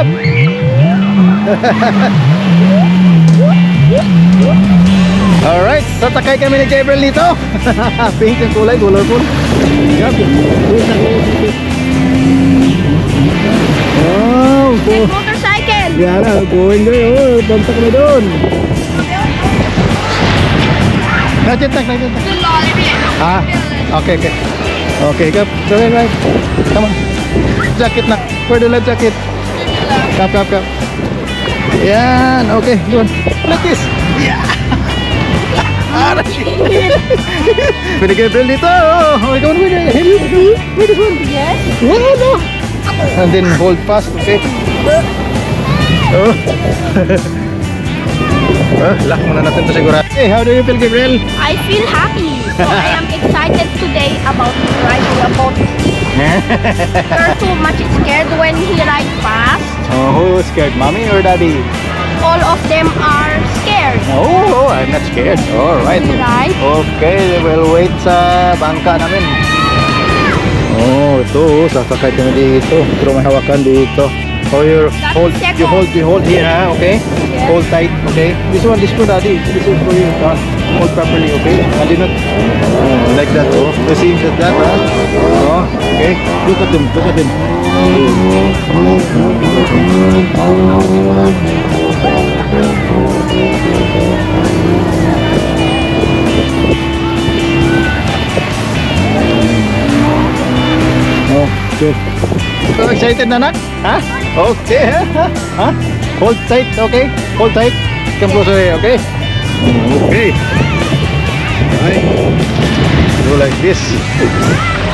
Gab. Alright, satakay kami ni Gabriel dito. Pink yung kulay, colorful. Gab. Wow, Big motorcycle. yan na, going there. Oh, punta kami doon. Natintak. Ah, okay. Okay, Gab. So, right. Come on. Jacket na. For the life jacket. Kap. Yan, okay, yun. Like this. Yeah. Pwede Gabriel dito. Oh, ikaw naman yan. Wait, this one. Yes. Oh, no. And then hold fast, okay? Oh. Lock muna natin to siguro. Hey, how do you feel, Gabriel? I feel happy. So I am excited today about riding a boat. You're too much scared when he rides fast. Oh, who was scared, mommy or daddy? All of them are scared. Oh, I'm not scared. All right. Right. Okay, we'll wait sa bangka namin. Oh, ito, sasakay kami dito. Pero may hawakan dito. Oh, you hold here, ha? Okay? Yes. Hold tight, okay? This one, daddy. This is for you. Hold properly, okay? And do not like that, oh. You see that, ha? Oh, okay. Look at them. Okay. So excited na, nak? Ha? Okay, ha? Hold tight, okay? Hold tight. Come closer here, okay? Okay. Alright. Do like this.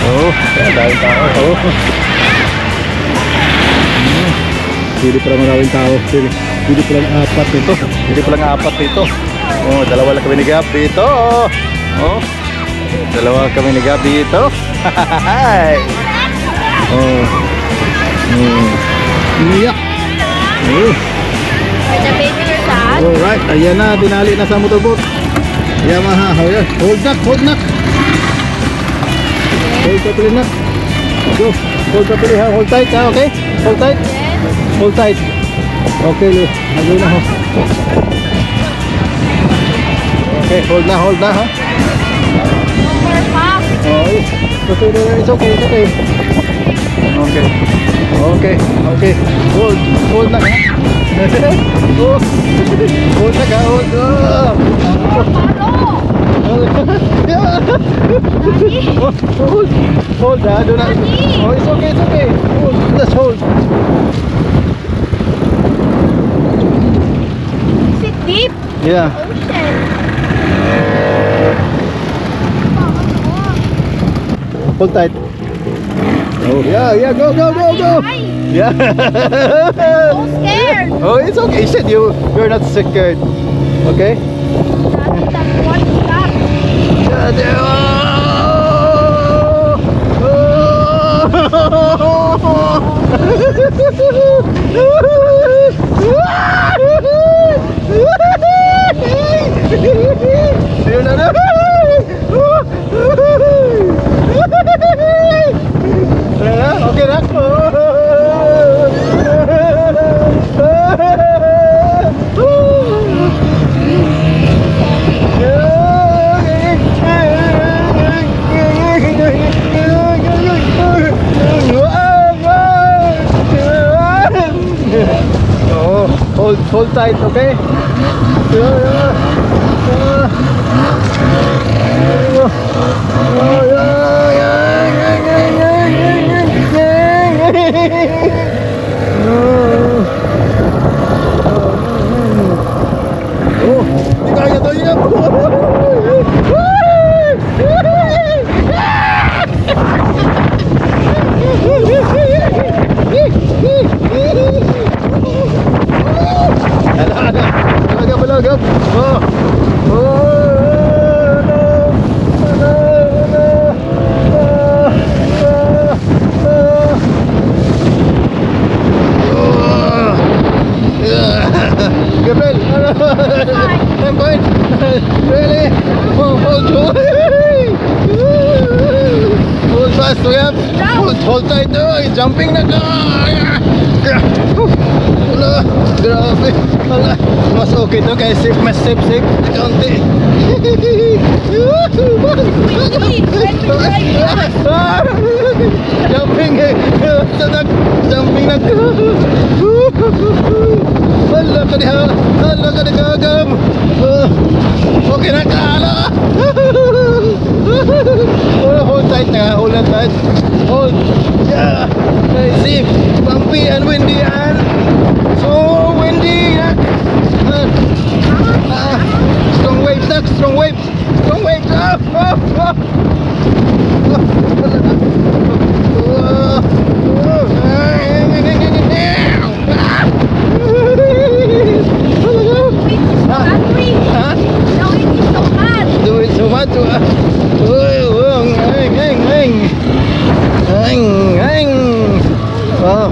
Oh, dahil tao. Oh. Pili pala maraming tao. Pili pala apat nito. Oh, dalawa lang kami ni Gab dito. Oh. Dalawa kami ni Gab dito. Hi. Oh. Iyak. Oh. Are the baby sad? Alright, ayan na, dinali na sa motorboat. Yamaha, ayan. Hold nak. Hold properly nak. Go, hold properly ha, hold tight ha, okay? Hold tight. Yes. Hold tight. Okay, Lu. Nagawin na ho. Okay, hold na ha. No more pop. Oh, it's okay. Okay. Hold na ha. Oh. Hold na ka, hold. Hold ha, do not. Oh, it's okay. Hold, just hold. Is it deep? Yeah. Ocean. Hold tight. Oh, yeah, go. Yeah. So scared. Oh, it's okay. You said you're not scared. Okay? Daddy, that one stop. Okay na? Hold tight, okay? Balagap. Gabriel, I'm going. Really? Hold fast, Gab. Hold tight. Jumping na. Wala, grabe. Wala, mas okay to kaya safe, mas safe, kaunti. Jumping eh. Jumping na. Hala ka diha. Hala ka nagagam. Okay na ka. Hala. Hold tight na. Hold tight. Hold. Yeah. Safe. Bumpy and windy and so windy. Strong waves, nak. Strong waves. Strong waves. Doing so much. Wow.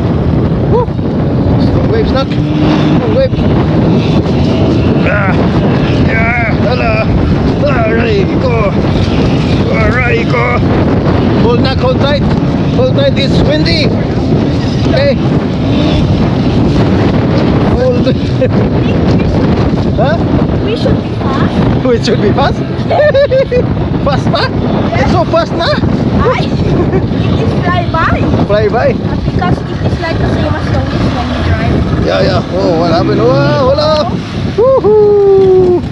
Strong waves, nak. Strong waves. Hala. Aray ko. Hold nak, hold tight. Hold tight, it's windy. Okay. Hold. Huh? We should be fast. We should be fast? Fast pa? It's so fast na? Ay, it is fly by. Fly by. Because it is like the same as longest when you drive. Yeah. Oh, what happened? Wow, wala. Woohoo!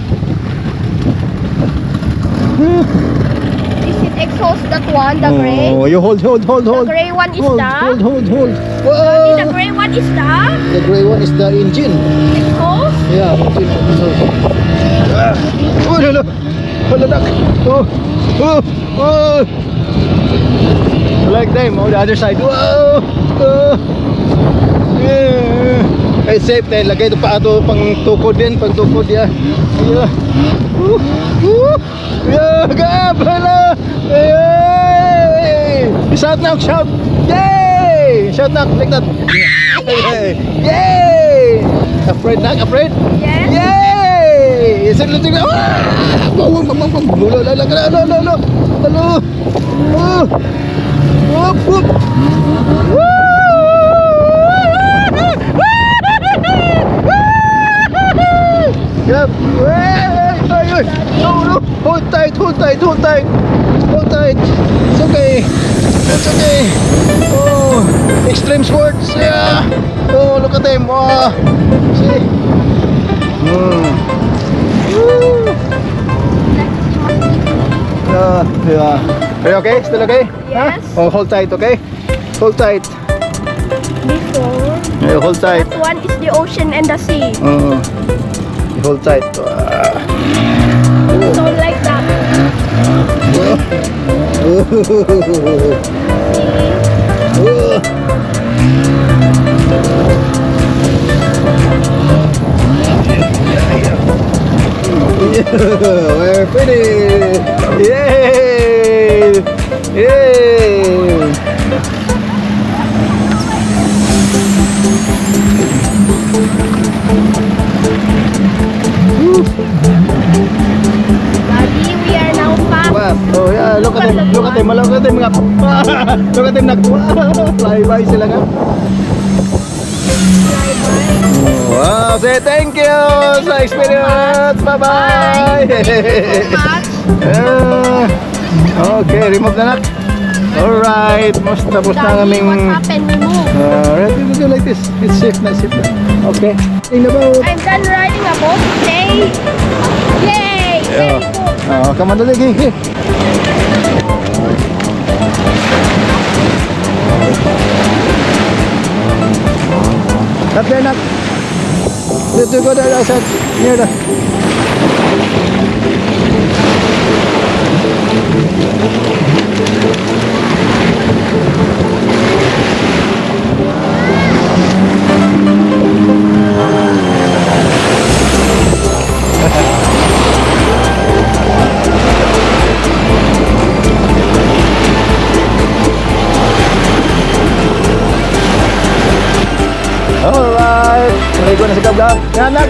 Is it exhaust that one, the gray? Oh, you hold. The gray one is Hold. the Whoa. gray one is the The gray one is the engine. exhaust. Yeah, engine. Oh, no. Hold on. Oh. Like them on the other side. Whoa. Yeah. Ay safe na lagay ito pa ato pang tukod din, pang tukod ya. Yeah. Yeah, gabala. Yay! Shout now, shout. Yay! Shout now like that. Yay! Afraid not afraid? Yes. Yay! Is it looking now? Hello. Whoop. Yep. Ay. No. Hold tight. It's okay. Oh, extreme sports. Yeah. Oh, look at them. Oh, see. Woo. Yeah. Are you okay? Still okay? Yes. Huh? Oh, hold tight, okay? Hold tight. Before. Yeah, hold tight. That one is the ocean and the sea. Hold tight. So like that. We're pretty. Yay! Daddy, we are now fast. Wow. Oh yeah, look at them mga look at them fly by sila nga. Wow, say thank you sa experience. Bye-bye. So much. Okay, remove na nak. Alright, tapos na Daddy, kaming what happened? We move. Alright, we do like this. It's safe na. Okay. Think about I'm done riding a boat today. Yay! Very good. come on, dali. Not there, not. Let's go there outside. Near the. Alright. Maligo na si Kabla. Nak.